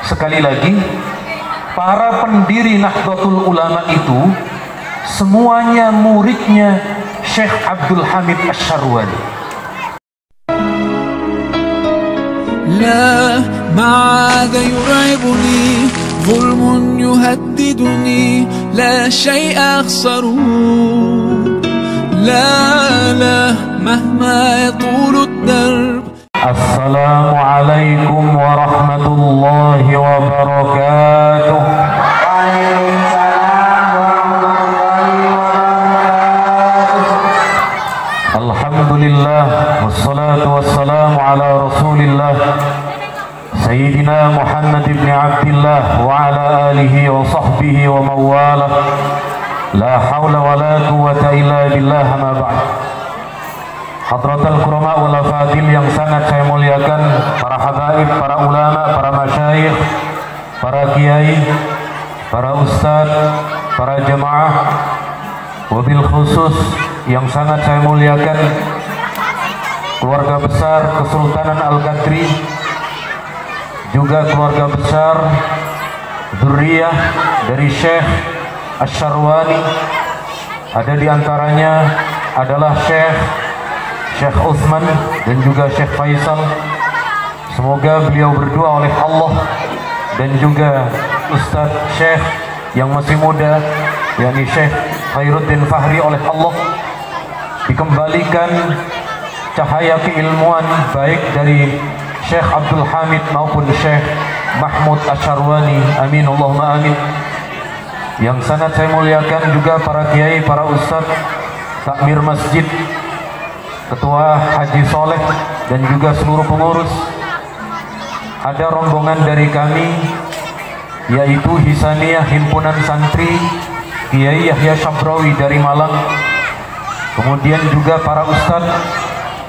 Sekali lagi, para pendiri Nahdlatul Ulama itu semuanya muridnya Syekh Abdul Hamid Asy-Syarwani. لا معاذ يرعبني ظلم يهددني لا شيء أخسره لا مهما يطول الدرب. السلام عليكم ورحمة الله وبركاته. Waalaikumsalam warahmatullahi wabarakatuh. Alhamdulillah wassalatu wassalamu ala Rasulillah Sayyidina Muhammad ibn Abdillah wa ala alihi wa sahbihi wa mawalah. La hawla wa la quwwata illa billah, ma ba'd. Hadratul kurama wal fadil yang sangat saya muliakan, para habaib, para ulama, para masyayikh, para kiai, para ustaz, para jemaah, wabil khusus yang sangat saya muliakan keluarga besar Kesultanan Al-Qadri, juga keluarga besar dzurriyyah dari Syekh Asy-Syarwani. Ada di antaranya adalah Syekh Utsman dan juga Syekh Faisal. Semoga beliau berdua oleh Allah dan juga Ustaz Syekh yang masih muda, yakni Syekh Khairuddin Fahri, oleh Allah dikembalikan cahaya keilmuan baik dari Syekh Abdul Hamid maupun Syekh Mahmud Asy-Syarwani. Amin Allahumma amin. Yang sangat saya muliakan juga para kiai, para ustaz, takmir masjid, ketua Haji Soleh dan juga seluruh pengurus. Ada rombongan dari kami yaitu Hisaniyah Himpunan Santri Kiai Yahya Syabrawi dari Malang. Kemudian juga para ustadz,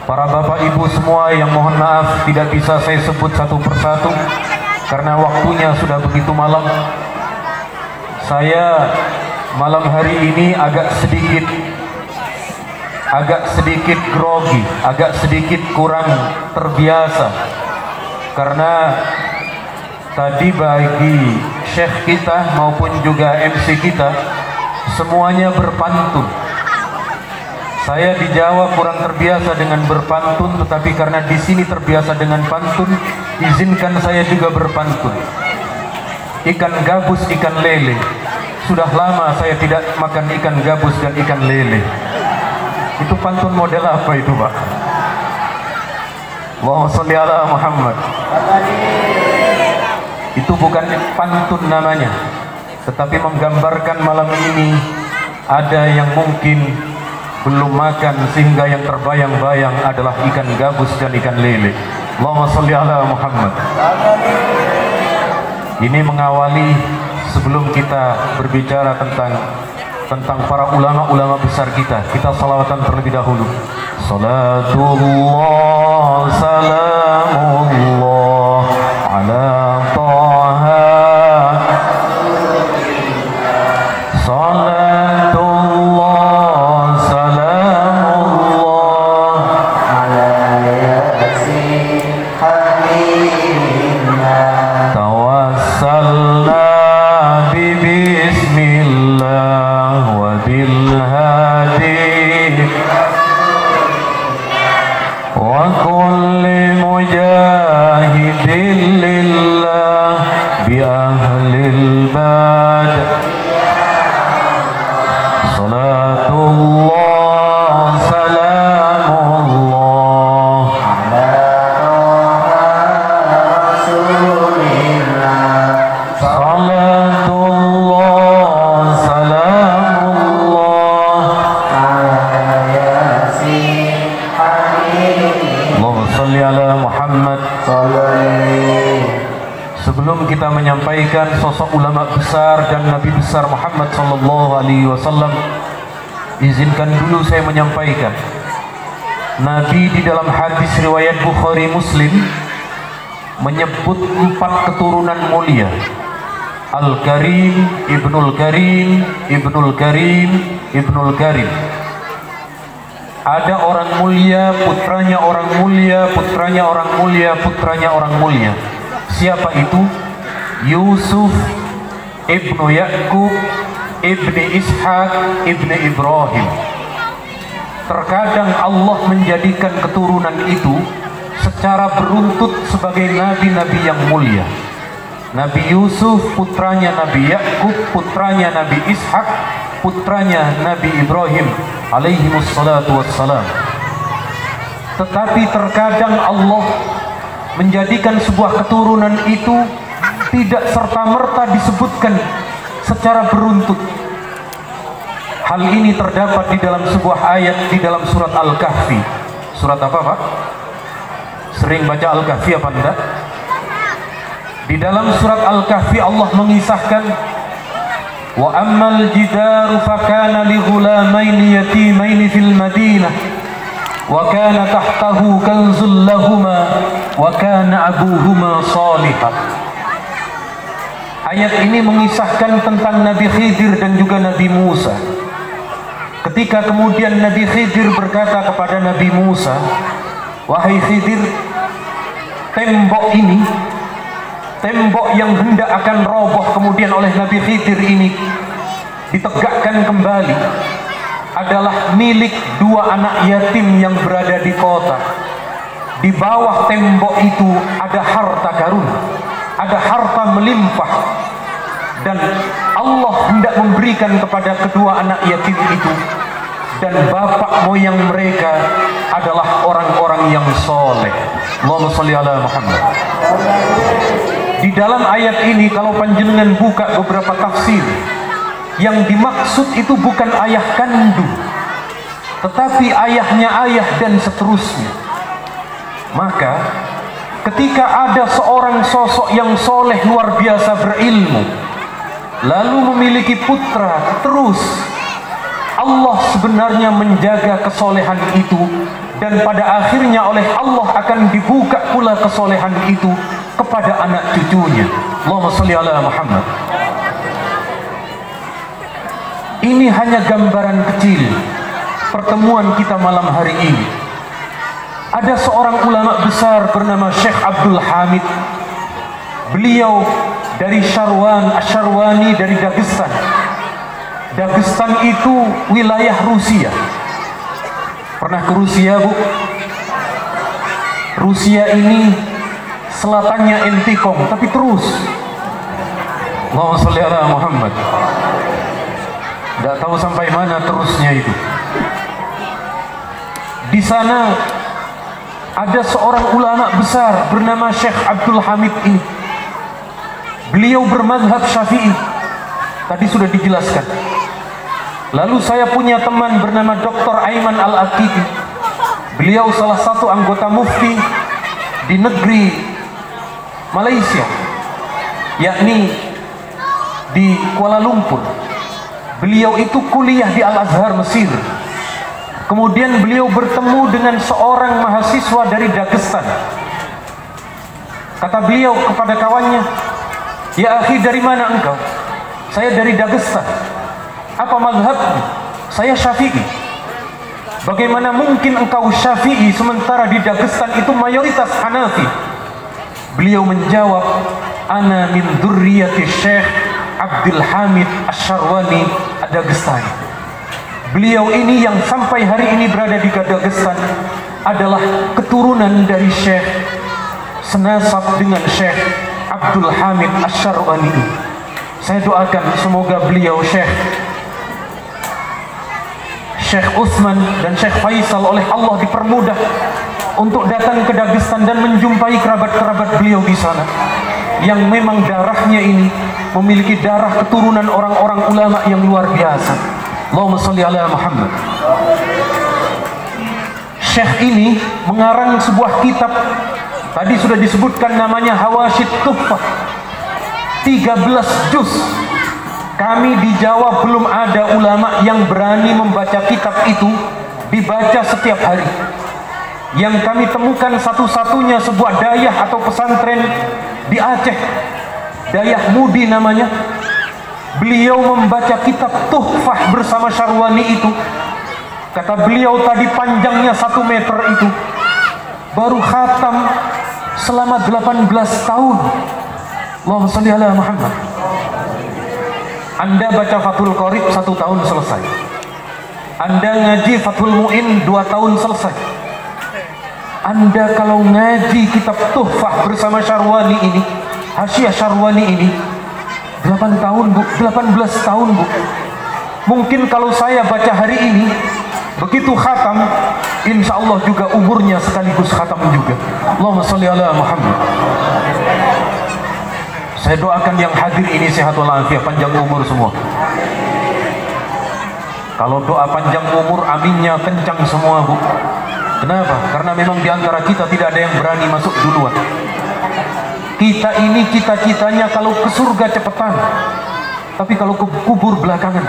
para bapak ibu semua yang mohon maaf tidak bisa saya sebut satu persatu karena waktunya sudah begitu malam. Saya malam hari ini agak sedikit grogi, agak sedikit kurang terbiasa karena tadi bagi syekh kita maupun juga MC kita semuanya berpantun. Saya di Jawa kurang terbiasa dengan berpantun, tetapi karena di sini terbiasa dengan pantun, izinkan saya juga berpantun. Ikan gabus, ikan lele. Sudah lama saya tidak makan ikan gabus dan ikan lele. Itu pantun model apa itu, Pak? Allahumma sholli ala Muhammad. Itu bukan pantun namanya, tetapi menggambarkan malam ini ada yang mungkin belum makan sehingga yang terbayang-bayang adalah ikan gabus dan ikan lele. Allahumma sholli ala Muhammad. Ini mengawali sebelum kita berbicara tentang para ulama-ulama besar kita salawatan terlebih dahulu. Salatullah salamullah ala Taha. Salatullah salamullah Ala Yasin Habibina. Tawassalna bi bismillah wa bil hadi wa kulli mujahidin lillah bi ahlil bad. Salatullah salamullah Ala Rasulillah. Salatullah salamullah Ala Yasin Habibina. Allahumma sholli ala Muhammad. Sebelum kita menyampaikan sosok ulama besar dan Nabi besar Muhammad sallallahu alaihi wasallam, izinkan dulu saya menyampaikan Nabi di dalam hadis riwayat Bukhari Muslim menyebut 4 keturunan mulia: Al-Karim, Ibnul Karim, Ibnul Karim, Ibnul Karim. Ada orang mulia, putranya orang mulia, putranya orang mulia, putranya orang mulia. Siapa itu? Yusuf ibnu Yakub ibni Ishak ibni Ibrahim. Terkadang Allah menjadikan keturunan itu secara beruntut sebagai nabi-nabi yang mulia. Nabi Yusuf putranya Nabi Yakub, putranya Nabi Ishak, putranya Nabi Ibrahim alaihi wassalatu wassalam. Tetapi terkadang Allah menjadikan sebuah keturunan itu tidak serta-merta disebutkan secara beruntut. Hal ini terdapat di dalam sebuah ayat di dalam surat Al-Kahfi. Surat apa, Pak? Sering baca Al-Kahfi apa enggak? Di dalam surat Al-Kahfi Allah mengisahkan, wa ammal jidaru fakana li ghulamaini yatimaini fil Madinah wa kana tahtahu kanzul lahuma wa kana abuhuma salihah. Ayat ini mengisahkan tentang Nabi Khidir dan juga Nabi Musa. Ketika kemudian Nabi Khidir berkata kepada Nabi Musa, wahai Khidir, tembok ini, tembok yang hendak akan roboh kemudian oleh Nabi Khidir ini ditegakkan kembali, adalah milik dua anak yatim yang berada di kota. Di bawah tembok itu ada harta karun, ada harta melimpah, dan Allah hendak memberikan kepada kedua anak yatim itu, dan bapak moyang mereka adalah orang-orang yang soleh. Allahumma sholli ala Muhammad. Di dalam ayat ini kalau panjenengan buka beberapa tafsir, yang dimaksud itu bukan ayah kandung, tetapi ayahnya ayah dan seterusnya. Maka ketika ada seorang sosok yang soleh luar biasa berilmu, lalu memiliki putra terus, Allah sebenarnya menjaga kesolehan itu, dan pada akhirnya oleh Allah akan dibuka pula kesolehan itu kepada anak cucunya. Allahumma sholli ala Muhammad. Ini hanya gambaran kecil pertemuan kita malam hari ini. Ada seorang ulama besar bernama Syekh Abdul Hamid. Beliau dari Syarwani dari Dagestan. Dagestan itu wilayah Rusia. Pernah ke Rusia, Bu? Rusia ini selatannya Entikong, tapi terus. Allahumma sholli ala Muhammad. Tidak tahu sampai mana terusnya itu. Di sana ada seorang ulama besar bernama Syekh Abdul Hamid ini. Beliau bermadzhab Syafi'i. Tadi sudah dijelaskan. Lalu saya punya teman bernama Dr. Aiman Al-Aqidi. Beliau salah satu anggota mufti di negeri Malaysia, yakni di Kuala Lumpur. Beliau itu kuliah di Al-Azhar Mesir. Kemudian beliau bertemu dengan seorang mahasiswa dari Dagestan. Kata beliau kepada kawannya, ya akhi, dari mana engkau? Saya dari Dagestan. Apa mazhabmu? Saya Syafi'i. Bagaimana mungkin engkau Syafi'i sementara di Dagestan itu mayoritas Hanafi? Beliau menjawab, ana min dzurriyyati Syekh Abdul Hamid Asy-Syarwani Ad-Dagestani. Beliau ini yang sampai hari ini berada di Dagestan adalah keturunan dari Syekh, senasab dengan Syekh Abdul Hamid Asy-Syarwani. Saya doakan semoga beliau Syekh Utsman dan Syekh Faisal oleh Allah dipermudah untuk datang ke Dagestan dan menjumpai kerabat-kerabat beliau di sana, yang memang darahnya ini memiliki darah keturunan orang-orang ulama yang luar biasa. Allahumma sholli ala Muhammad. Syekh ini mengarang sebuah kitab, tadi sudah disebutkan namanya Hawasyid Tuffah, 13 juz. Kami di Jawa belum ada ulama yang berani membaca kitab itu dibaca setiap hari. Yang kami temukan satu-satunya sebuah dayah atau pesantren di Aceh, Dayah Mudi namanya. Beliau membaca kitab Tuhfah bersama Syarwani itu. Kata beliau tadi panjangnya 1 meter itu, baru khatam selama 18 tahun. Allahumma sholli ala Muhammad. Anda baca Fathul Qorib 1 tahun selesai. Anda ngaji Fathul Mu'in 2 tahun selesai. Anda kalau ngaji kitab Tuhfah bersama Syarwani ini, Hasyiah Syarwani ini 8 tahun Bu, 18 tahun Bu. Mungkin kalau saya baca hari ini, begitu khatam, insya Allah juga umurnya sekaligus khatam juga. Allahumma sholli ala Muhammad. Saya doakan yang hadir ini sehat walafiat, panjang umur semua. Kalau doa panjang umur, aminnya kencang semua Bu. Kenapa? Karena memang diantara kita tidak ada yang berani masuk duluan. Kita ini cita-citanya kalau ke surga cepetan, tapi kalau ke kubur belakangan.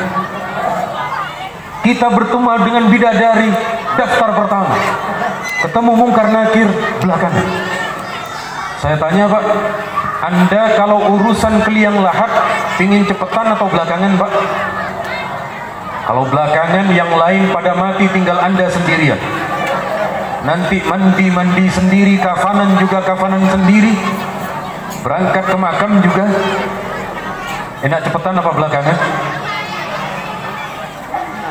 Kita bertemu dengan bidadari daftar pertama, ketemu mungkar nakir belakangan. Saya tanya Pak, Anda kalau urusan ke liang lahat pingin cepetan atau belakangan Pak? Kalau belakangan, yang lain pada mati, tinggal Anda sendirian. Nanti mandi sendiri, kafanan juga kafanan sendiri, berangkat ke makam juga. Enak cepetan apa belakangan?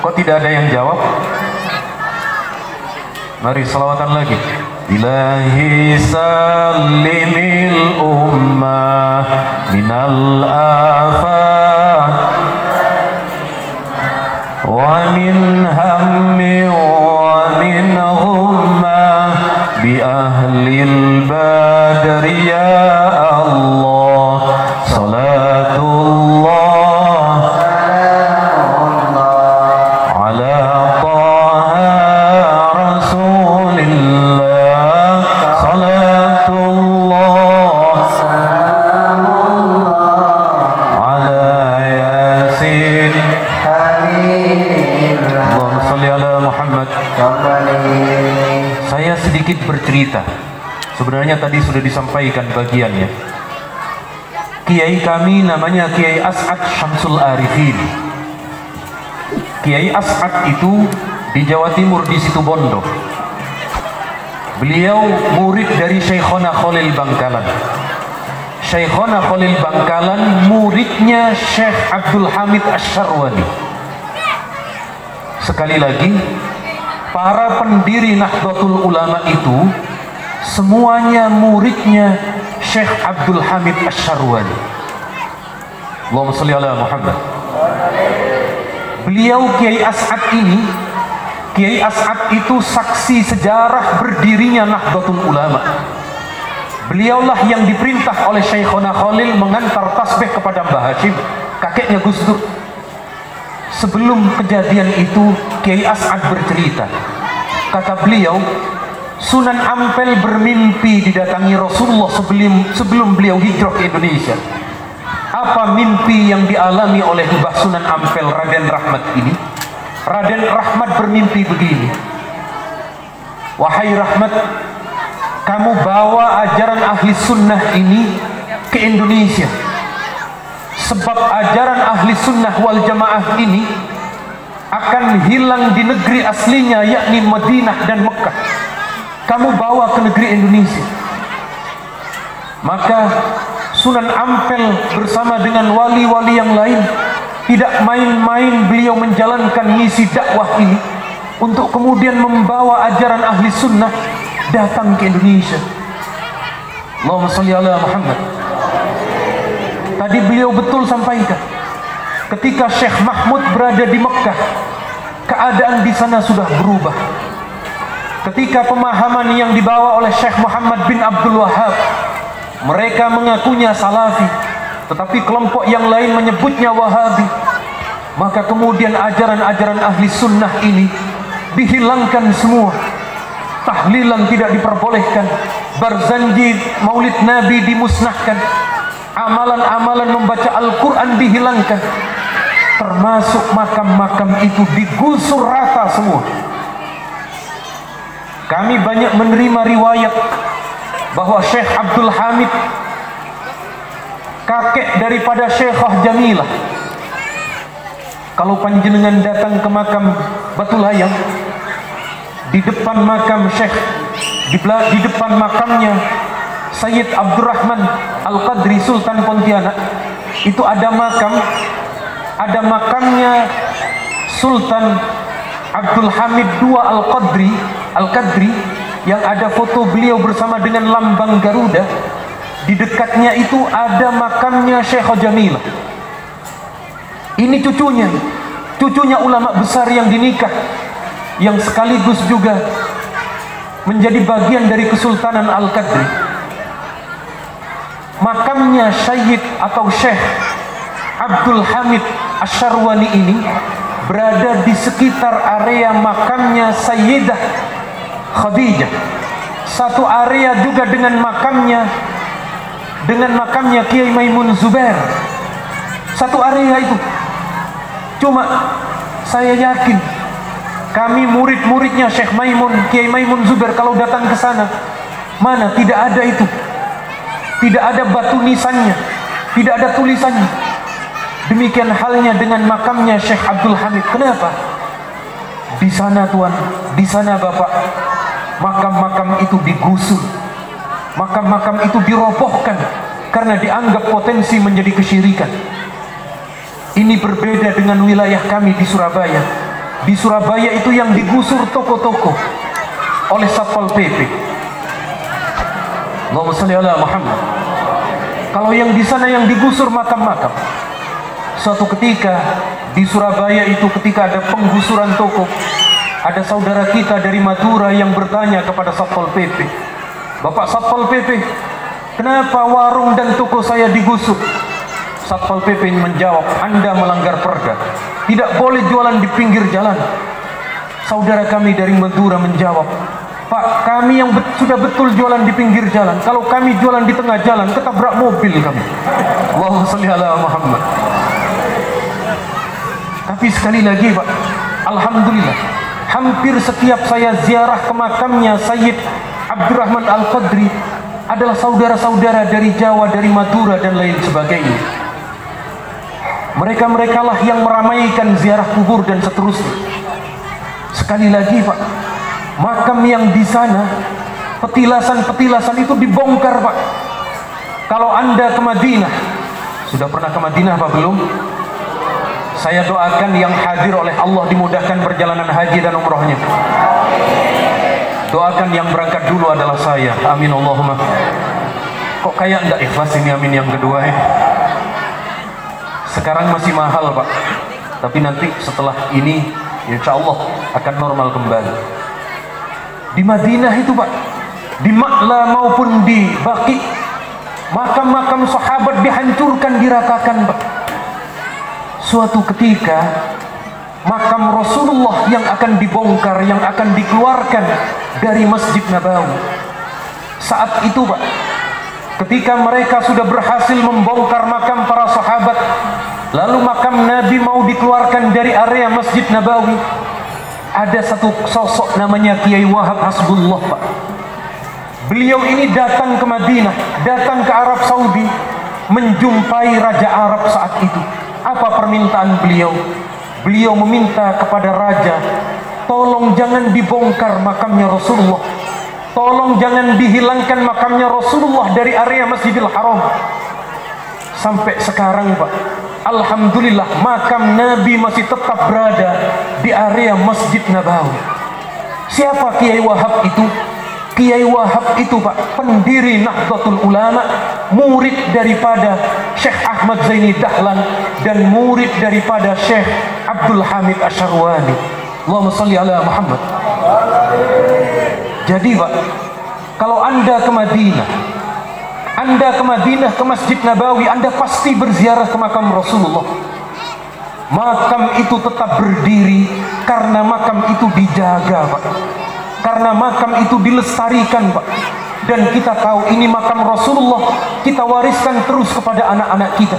Kok tidak ada yang jawab? Mari selawatan lagi. Ilahi salimil ummah minal afat wa min hammi wa min humma bi ahlil badri ya Allah salatullah ala taha rasulillah salatullah ala yasin Allahumma sholli ala Muhammad. Saya sedikit bercerita. Sebenarnya tadi sudah disampaikan bagiannya. Kiai kami namanya Kiai As'ad Syamsul Arifin. Kiai As'ad itu di Jawa Timur, di Situbondo. Beliau murid dari Syekhona Khalil Bangkalan. Syekhona Khalil Bangkalan muridnya Syekh Abdul Hamid Asy-Syarwani. Sekali lagi, para pendiri Nahdlatul Ulama itu semuanya muridnya Syekh Abdul Hamid Asy-Syarwani. Allahumma sholli ala Muhammad. Beliau Kiai As'ad ini, Kiai As'ad itu saksi sejarah berdirinya Nahdlatul Ulama. Beliaulah yang diperintah oleh Syekhona Khalil mengantar tasbih kepada Mbah Hashim, kakeknya Gus Dur. Sebelum kejadian itu, Kiai As'ad bercerita. Kata beliau, Sunan Ampel bermimpi didatangi Rasulullah sebelum beliau hijrah ke Indonesia. Apa mimpi yang dialami oleh Mbah Sunan Ampel Raden Rahmat ini? Raden Rahmat bermimpi begini. Wahai Rahmat, kamu bawa ajaran ahli sunnah ini ke Indonesia. Sebab ajaran ahli sunnah wal jamaah ini akan hilang di negeri aslinya, yakni Madinah dan Mekah. Kamu bawa ke negeri Indonesia. Maka Sunan Ampel bersama dengan wali-wali yang lain tidak main-main beliau menjalankan misi dakwah ini untuk kemudian membawa ajaran ahli sunnah datang ke Indonesia. Allahumma sholli ala Muhammad. Tadi beliau betul sampaikan, ketika Syekh Mahmud berada di Mekah, keadaan di sana sudah berubah. Ketika pemahaman yang dibawa oleh Syekh Muhammad bin Abdul Wahab, mereka mengakunya Salafi, tetapi kelompok yang lain menyebutnya Wahabi. Maka kemudian ajaran-ajaran ahli sunnah ini dihilangkan semua. Tahlilan tidak diperbolehkan, Barzanji Maulid Nabi dimusnahkan, amalan-amalan membaca Al-Quran dihilangkan, termasuk makam-makam itu digusur rata semua. Kami banyak menerima riwayat bahwa Syekh Abdul Hamid, kakek daripada Syekhah Jamilah, kalau panjenengan datang ke makam Batu Layang, di depan makam Syekh, di depan makamnya Sayyid Abdurrahman Al-Qadri Sultan Pontianak, itu ada makamnya Sultan Abdul Hamid II Al-Qadri yang ada foto beliau bersama dengan lambang Garuda. Di dekatnya itu ada makamnya Syekh Jamil. Ini cucunya ulama besar yang dinikah, yang sekaligus juga menjadi bagian dari Kesultanan Al-Qadri. Makamnya Syekh atau Syekh Abdul Hamid Asyarwani ini berada di sekitar area makamnya Sayyidah Khadijah. Satu area juga dengan makamnya Kiai Maimun Zubair. Satu area itu. Cuma saya yakin kami murid-muridnya Syekh Maimun, Kiai Maimun Zubair kalau datang ke sana, mana tidak ada itu. Tidak ada batu nisannya, tidak ada tulisannya. Demikian halnya dengan makamnya Syekh Abdul Hamid. Kenapa? Di sana Tuan, di sana Bapak, makam-makam itu digusur, makam-makam itu dirobohkan karena dianggap potensi menjadi kesyirikan. Ini berbeda dengan wilayah kami di Surabaya. Di Surabaya itu yang digusur toko-toko oleh Satpol PP. Allahumma shalli ala Muhammad. Kalau yang di sana yang digusur makam-makam. Suatu ketika di Surabaya itu ketika ada penggusuran toko, ada saudara kita dari Madura yang bertanya kepada Satpol PP, "Bapak Satpol PP, kenapa warung dan toko saya digusur?" Satpol PP menjawab, "Anda melanggar perda. Tidak boleh jualan di pinggir jalan." Saudara kami dari Madura menjawab, "Pak, kami yang sudah betul jualan di pinggir jalan. Kalau kami jualan di tengah jalan, ketabrak mobil kami." Allahumma shalli ala Muhammad. Tapi sekali lagi Pak, alhamdulillah, hampir setiap saya ziarah ke makamnya Sayyid Abdurrahman Al-Qadri adalah saudara-saudara dari Jawa, dari Madura dan lain sebagainya. Mereka-mereka lah yang meramaikan ziarah kubur dan seterusnya. Sekali lagi Pak, makam yang di sana, petilasan-petilasan itu dibongkar Pak. Kalau Anda ke Madinah, sudah pernah ke Madinah apa belum? Saya doakan yang hadir oleh Allah dimudahkan perjalanan haji dan umrohnya. Doakan yang berangkat dulu adalah saya. Amin Allahumma. Kok kayak enggak ikhlas ini amin yang kedua ya? Sekarang masih mahal Pak, tapi nanti setelah ini insya Allah akan normal kembali. Di Madinah itu Pak, di Ma'la maupun di Baqi, makam-makam sahabat dihancurkan, diratakan Pak. Suatu ketika makam Rasulullah yang akan dibongkar, yang akan dikeluarkan dari Masjid Nabawi. Saat itu Pak, ketika mereka sudah berhasil membongkar makam para sahabat, lalu makam Nabi mau dikeluarkan dari area Masjid Nabawi, ada satu sosok namanya Kiai Wahab Hasbullah Pak. Beliau ini datang ke Madinah, datang ke Arab Saudi, menjumpai Raja Arab saat itu. Apa permintaan beliau? Beliau meminta kepada raja, tolong jangan dibongkar makamnya Rasulullah, tolong jangan dihilangkan makamnya Rasulullah dari area Masjidil Haram. Sampai sekarang Pak, alhamdulillah makam Nabi masih tetap berada di area Masjid Nabawi. Siapa Kiai Wahab itu? Kiai Wahab itu Pak, pendiri Nahdlatul Ulama, murid daripada Syekh Ahmad Zaini Dahlan dan murid daripada Syekh Abdul Hamid Asyarwani. Allahumma shalli ala Muhammad. Jadi Pak, kalau Anda ke Madinah, ke Masjid Nabawi, Anda pasti berziarah ke makam Rasulullah. Makam itu tetap berdiri karena makam itu dijaga Pak, karena makam itu dilestarikan Pak. Dan kita tahu ini makam Rasulullah, kita wariskan terus kepada anak-anak kita.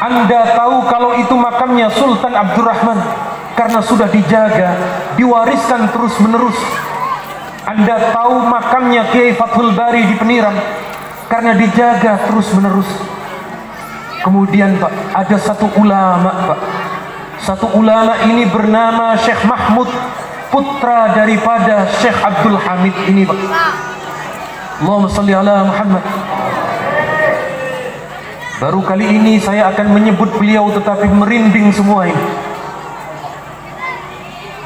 Anda tahu kalau itu makamnya Sultan Abdurrahman, karena sudah dijaga, diwariskan terus menerus. Anda tahu makamnya Kiai Fathul Bari di Peniran, karena dijaga terus menerus. Kemudian Pak, ada satu ulama Pak, satu ulama ini bernama Syekh Mahmud, putra daripada Syekh Abdul Hamid ini Pak. Allahumma sholli ala Muhammad. Baru kali ini saya akan menyebut beliau tetapi merinding semua ini.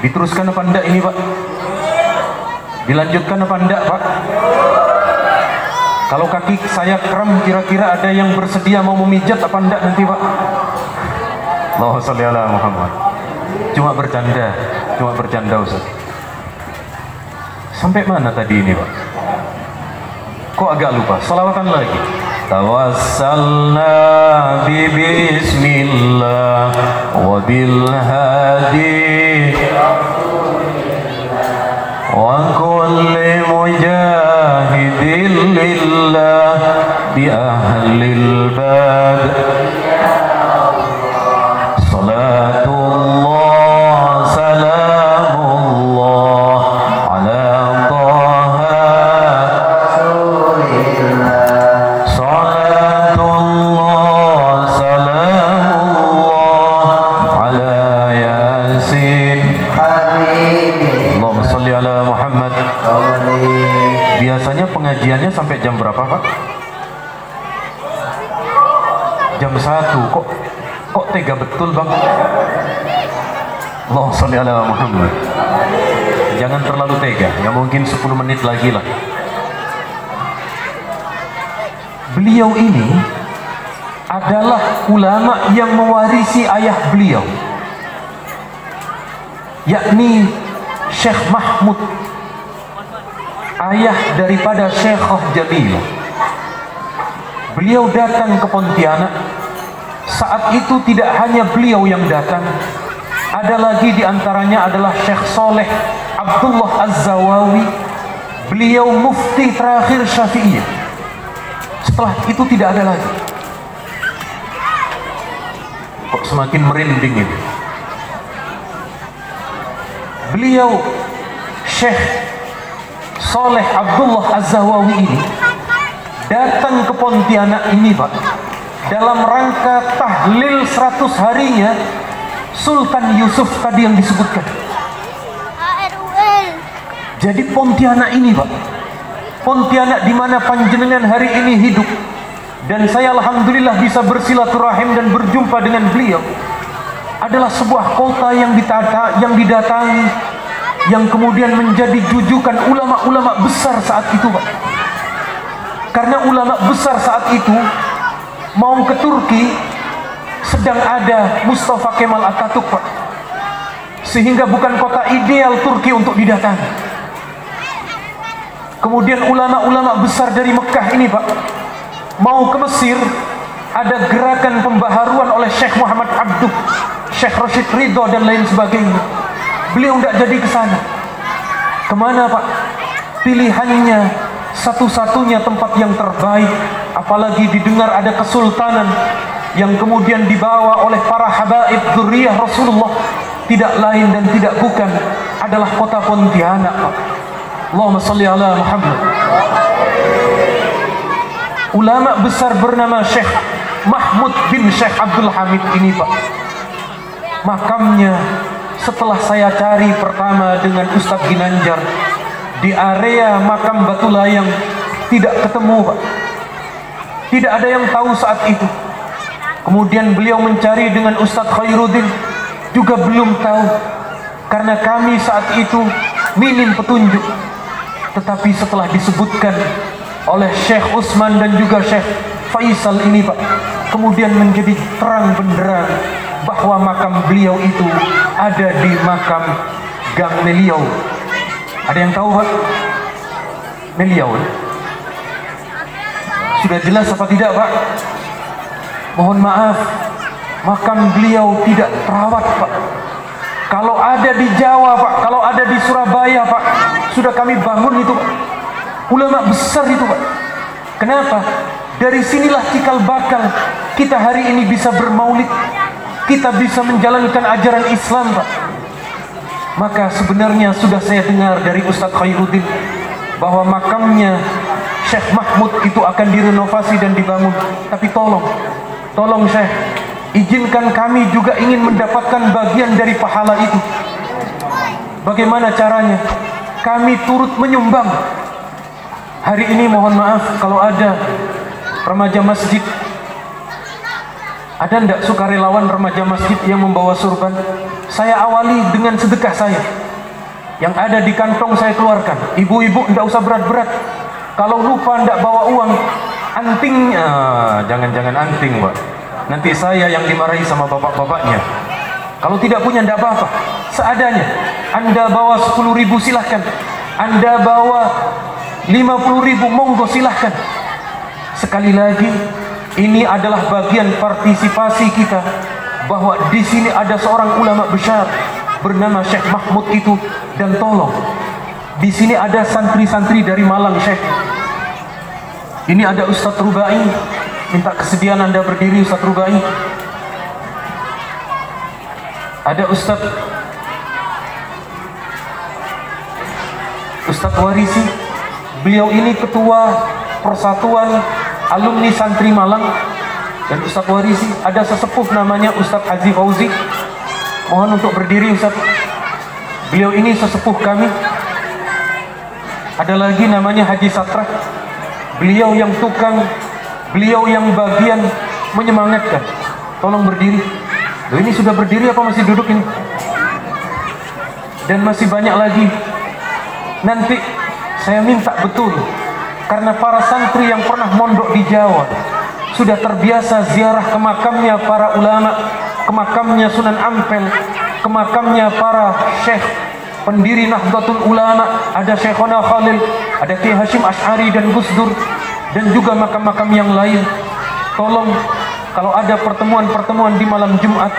Diteruskan apa enggak ini, Pak? Dilanjutkan apa enggak, Pak? Kalau kaki saya kram, kira-kira ada yang bersedia mau memijat apa enggak nanti, Pak? Allahumma sholli ala Muhammad. Cuma bercanda Ustaz. Sampai mana tadi ini, Pak? Kok agak lupa? Salawatan lagi. Tawassalna bi bismillah wa bil hadi wa kulli mujahidin lillah bi ahlil bab. Salatullah salamullah ala taha salatullah salamullah ala yasin Allahumma sholli ala Muhammad. Biasanya pengajiannya sampai jam berapa, Pak? Jam 1. Kok tega betul, Bang? Allahumma sholli ala Muhammad. Jangan terlalu tega, ya mungkin 10 menit lagi lah. Beliau ini adalah ulama yang mewarisi ayah beliau, yakni Syekh Mahmud, ayah daripada Syekhah Jamilah. Beliau datang ke Pontianak. Saat itu tidak hanya beliau yang datang, ada lagi diantaranya adalah Syekh Soleh Abdullah Az-Zawawi. Beliau mufti terakhir Syafi'iyah. Setelah itu tidak ada lagi. Kok semakin merinding ini? Beliau Syekh Soleh Abdullah Az-Zawawi ini datang ke Pontianak ini, Pak, dalam rangka tahlil 100 harinya Sultan Yusuf tadi yang disebutkan. Jadi Pontianak ini, Pak, Pontianak di mana panjenengan hari ini hidup, dan saya alhamdulillah bisa bersilaturahim dan berjumpa dengan beliau, adalah sebuah kota yang didatangi, yang kemudian menjadi jujukan ulama-ulama besar saat itu, Pak. Karena ulama besar saat itu mau ke Turki, sedang ada Mustafa Kemal Atatürk, Pak. Sehingga bukan kota ideal Turki untuk didatangi. Kemudian ulama-ulama besar dari Mekah ini, Pak, mau ke Mesir, ada gerakan pembaharuan oleh Syekh Muhammad Abduh, Syekh Rashid Ridho dan lain sebagainya. Beliau tidak jadi ke sana. Kemana, Pak? Pilihannya satu-satunya tempat yang terbaik, apalagi didengar ada kesultanan yang kemudian dibawa oleh para habaib dzurriyyah Rasulullah, tidak lain dan tidak bukan adalah kota Pontianak, Pak. Allahumma sholli ala Muhammad. Ulama besar bernama Syekh Mahmud bin Syekh Abdul Hamid ini, Pak, makamnya setelah saya cari pertama dengan Ustadz Ginanjar di area makam Batu Layang, tidak ketemu, Pak. Tidak ada yang tahu saat itu. Kemudian beliau mencari dengan Ustadz Khairuddin, juga belum tahu, karena kami saat itu minim petunjuk. Tetapi setelah disebutkan oleh Syekh Utsman dan juga Syekh Faisal ini, Pak, kemudian menjadi terang benderang bahwa makam beliau itu ada di makam Gang Meliau. Ada yang tahu, Pak? Meliau. Sudah jelas apa tidak, Pak? Mohon maaf, makam beliau tidak terawat, Pak. Kalau ada di Jawa, Pak, kalau ada di Surabaya, Pak, sudah kami bangun itu, Pak. Ulama besar itu, Pak. Kenapa? Dari sinilah cikal bakal kita hari ini bisa bermaulid, kita bisa menjalankan ajaran Islam, Pak. Maka sebenarnya sudah saya dengar dari Ustadz Khairuddin bahwa makamnya Syekh Mahmud itu akan direnovasi dan dibangun. Tapi tolong Syekh, izinkan kami juga ingin mendapatkan bagian dari pahala itu. Bagaimana caranya? Kami turut menyumbang. Hari ini mohon maaf kalau ada remaja masjid, ada ndak sukarelawan remaja masjid yang membawa surban? Saya awali dengan sedekah saya. Yang ada di kantong saya keluarkan. Ibu-ibu ndak usah berat-berat. Kalau lupa ndak bawa uang, antingnya, jangan-jangan anting, Mbak. Nanti saya yang dimarahi sama bapak-bapaknya. Kalau tidak punya ndak apa-apa, seadanya. Anda bawa 10.000 silahkan. Anda bawa 50.000, monggo silahkan. Sekali lagi, ini adalah bagian partisipasi kita bahwa di sini ada seorang ulama besar bernama Syekh Mahmud itu, dan tolong di sini ada santri-santri dari Malang, Syekh. Ini ada Ustadz Rubai, minta kesediaan Anda berdiri, Ustadz Rubai. Ada Ustadz Warisi, beliau ini ketua Persatuan Alumni Santri Malang. Dan Ustadz Warisi, ada sesepuh namanya Ustadz Haji Fauzi, mohon untuk berdiri Ustadz. Beliau ini sesepuh kami. Ada lagi namanya Haji Satra, beliau yang tukang, beliau yang bagian menyemangatkan. Tolong berdiri. Loh, ini sudah berdiri apa masih duduk ini? Dan masih banyak lagi. Nanti saya minta betul, karena para santri yang pernah mondok di Jawa sudah terbiasa ziarah ke makamnya para ulama, ke makamnya Sunan Ampel, ke makamnya para syekh pendiri Nahdlatul Ulama, ada Syekhona Khalil, ada Kiai Hashim Asy'ari dan Gus Dur, dan juga makam-makam yang lain. Tolong kalau ada pertemuan-pertemuan di malam Jumat,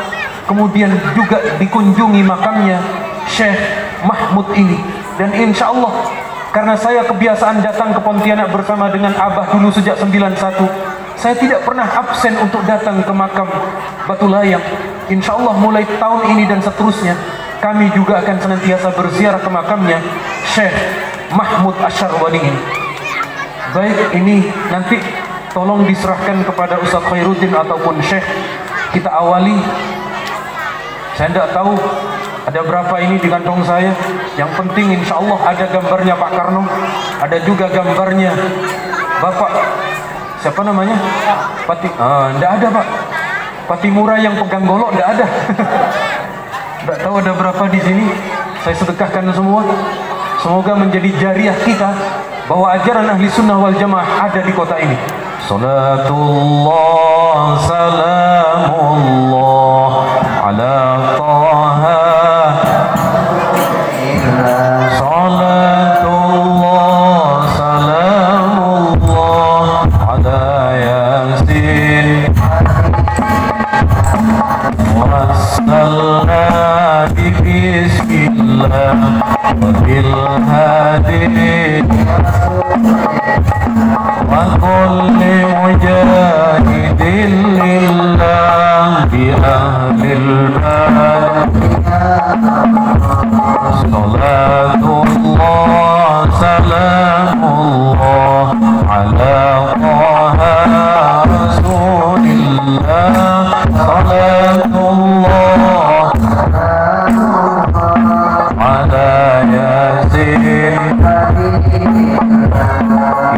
kemudian juga dikunjungi makamnya Syekh Mahmud ini. Dan insya Allah, karena saya kebiasaan datang ke Pontianak bersama dengan Abah dulu sejak 91, saya tidak pernah absen untuk datang ke makam Batu Layang. Insya Allah mulai tahun ini dan seterusnya, kami juga akan senantiasa berziarah ke makamnya Syekh Mahmud Asy'arwani ini. Baik, ini nanti tolong diserahkan kepada Ustadz Khairuddin ataupun Syekh. Kita awali. Saya tidak tahu ada berapa ini di kantong saya. Yang penting insya Allah ada gambarnya Pak Karno, ada juga gambarnya Bapak siapa namanya? Tidak ada Pak. Patimura yang pegang golok tidak ada. Tidak tahu ada berapa di sini. Saya sedekahkan semua. Semoga menjadi jariah kita bahwa ajaran ahli sunnah wal jamaah ada di kota ini. Salatullah salamullah ala Taha. Salatullah salamullah ala Yasin. Wassalna bismillah wa bil hadi wa kulli mujahidin lillah bi ahlil bad. Salatullah salamullah ala Taha Rasulillah. Salatullah ala Yasin.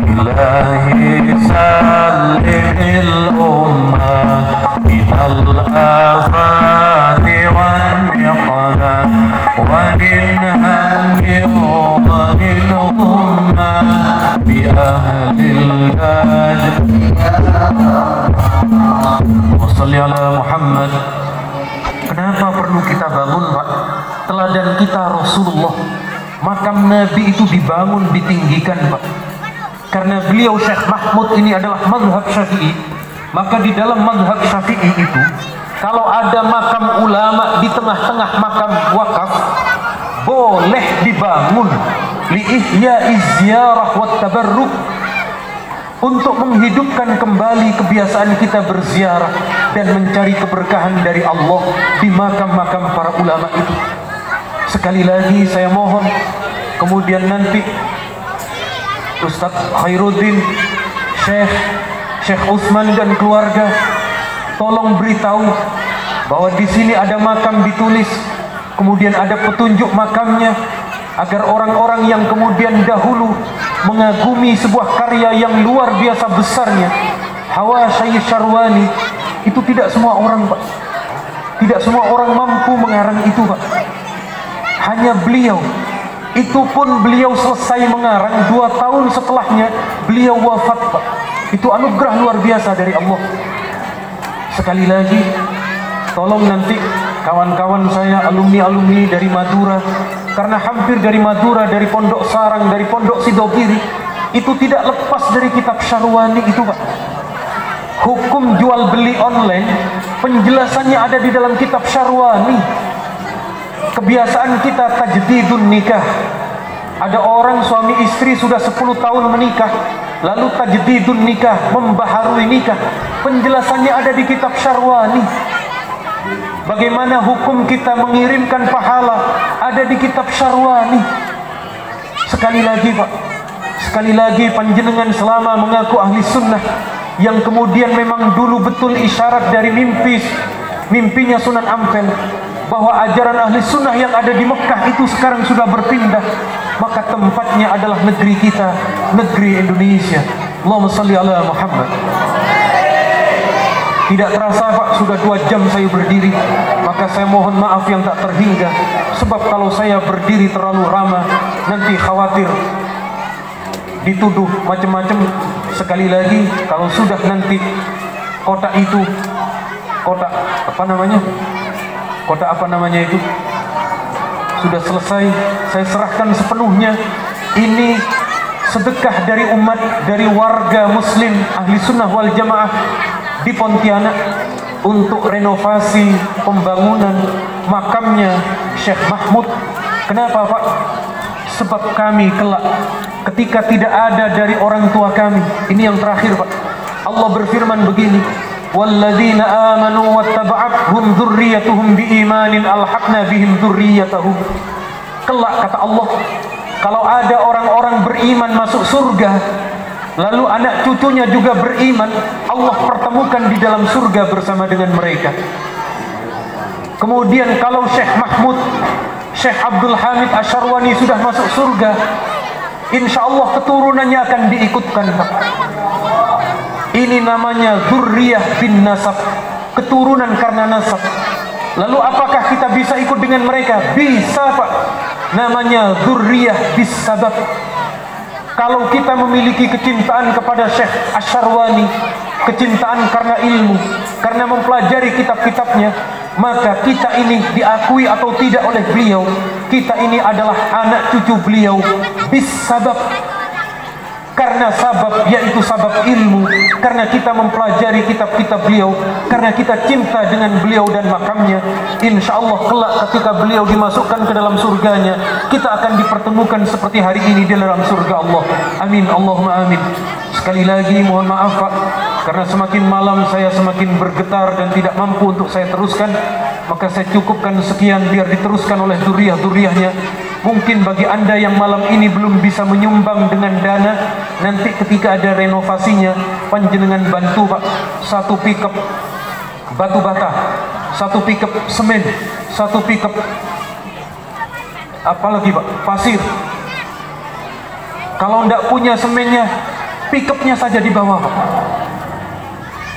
Ilahi salimil ummah minal afati wan niqmah wa min hammi wa min ummah bi ahlil bad. Wa salli ala Muhammad. Kenapa perlu kita bangun, Pak? Teladan kita Rasulullah. Makam Nabi itu dibangun, ditinggikan, Pak. Karena beliau Syekh Mahmud ini adalah mazhab Syafi'i, maka di dalam mazhab Syafi'i itu, kalau ada makam ulama di tengah-tengah makam wakaf, boleh dibangun li ihya'iz ziyarah wat tabarruk, untuk menghidupkan kembali kebiasaan kita berziarah dan mencari keberkahan dari Allah di makam-makam para ulama itu. Sekali lagi saya mohon, kemudian nanti Ustadz Khairuddin, Syekh Utsman dan keluarga, tolong beritahu bahwa di sini ada makam ditulis, kemudian ada petunjuk makamnya, agar orang-orang yang kemudian dahulu mengagumi sebuah karya yang luar biasa besarnya, Hawa Syekh Syarwani, itu tidak semua orang, Pak. Tidak semua orang mampu mengarang itu, Pak. Hanya beliau. Itu pun beliau selesai mengarang 2 tahun setelahnya beliau wafat, Pak. Itu anugerah luar biasa dari Allah. Sekali lagi, tolong nanti kawan-kawan saya, alumni-alumni dari Madura, karena hampir dari Madura, dari Pondok Sarang, dari Pondok Sidogiri, itu tidak lepas dari kitab Syarwani itu, Pak. Hukum jual beli online, penjelasannya ada di dalam kitab Syarwani. Kebiasaan kita tajdidun nikah. Ada orang suami istri sudah 10 tahun menikah, lalu tajdidun nikah, membaharui nikah. Penjelasannya ada di kitab Syarwani. Bagaimana hukum kita mengirimkan pahala, ada di kitab Syarwani. Sekali lagi, Pak, sekali lagi, panjenengan selama mengaku ahli sunnah, yang kemudian memang dulu betul isyarat dari mimpinya Sunan Ampel, bahwa ajaran ahli sunnah yang ada di Mekah itu sekarang sudah berpindah, maka tempatnya adalah negeri kita, negeri Indonesia. Allahumma salli ala Muhammad. Tidak terasa, Pak, sudah 2 jam saya berdiri, maka saya mohon maaf yang tak terhingga, sebab kalau saya berdiri terlalu lama nanti khawatir dituduh macam-macam. Sekali lagi, kalau sudah nanti kotak itu, kotak apa namanya itu sudah selesai, saya serahkan sepenuhnya. Ini sedekah dari umat, dari warga muslim ahli sunnah wal jamaah di Pontianak untuk renovasi pembangunan makamnya Syekh Mahmud. Kenapa, Pak? Sebab kami kelak ketika tidak ada dari orang tua kami, ini yang terakhir, Pak, Allah berfirman begini, walladzina amanu wattaba'athum dzurriyyatuhum biimanin alhaqna bihim dzurriyyatahum. Kelak, kata Allah, kalau ada orang-orang beriman masuk surga, lalu anak cucunya juga beriman, Allah pertemukan di dalam surga bersama dengan mereka. Kemudian kalau Syekh Mahmud, Syekh Abdul Hamid Asyarwani sudah masuk surga, insya Allah keturunannya akan diikutkan, Pak. Ini namanya dzurriyah bin nasab, keturunan karena nasab. Lalu apakah kita bisa ikut dengan mereka? Bisa, Pak. Namanya dzurriyah bis sabab. Kalau kita memiliki kecintaan kepada Syekh Asyarwani, kecintaan karena ilmu, karena mempelajari kitab-kitabnya, maka kita ini diakui atau tidak oleh beliau, kita ini adalah anak cucu beliau bis sabab. Karena sabab, yaitu sabab ilmu, karena kita mempelajari kitab-kitab beliau, karena kita cinta dengan beliau dan makamnya. Insya Allah kelak ketika beliau dimasukkan ke dalam surganya, kita akan dipertemukan seperti hari ini di dalam surga Allah. Amin, Allahumma amin. Sekali lagi mohon maaf, Pak, karena semakin malam saya semakin bergetar dan tidak mampu untuk saya teruskan, maka saya cukupkan sekian biar diteruskan oleh dzurriyyah-dzurriyyahnya. Mungkin bagi Anda yang malam ini belum bisa menyumbang dengan dana, nanti ketika ada renovasinya, panjenengan bantu, Pak, 1 pickup batu bata, 1 pickup semen, 1 pickup apalagi, Pak, pasir. Kalau tidak punya semennya, pickupnya saja di bawah, Pak.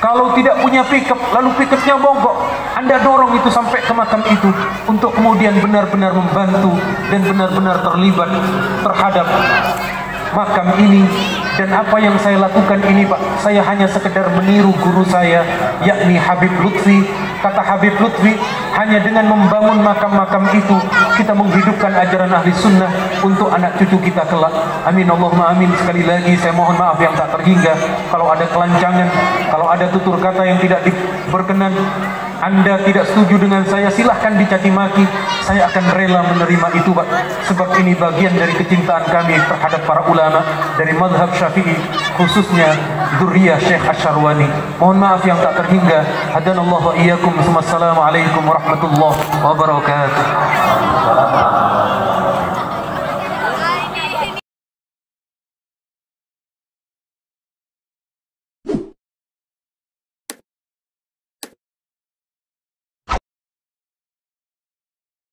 Kalau tidak punya pickup, lalu pickupnya mogok, Anda dorong itu sampai ke makam itu untuk kemudian benar-benar membantu dan benar-benar terlibat terhadap makam ini. Dan apa yang saya lakukan ini, Pak, saya hanya sekedar meniru guru saya, yakni Habib Lutfi. Kata Habib Lutfi, hanya dengan membangun makam-makam itu, kita menghidupkan ajaran ahli sunnah untuk anak cucu kita kelak. Amin, Allahumma amin. Sekali lagi saya mohon maaf yang tak terhingga. Kalau ada kelancangan, kalau ada tutur kata yang tidak berkenan, Anda tidak setuju dengan saya, silahkan dicaci maki. Saya akan rela menerima itu, Pak. Sebab ini bagian dari kecintaan kami terhadap para ulama dari mazhab Syafi'i, khususnya dzurriyyah Syekh Asyarwani. Mohon maaf yang tak terhingga. Hadanallahu wa iyyakum. Assalamualaikum warahmatullahi wabarakatuh.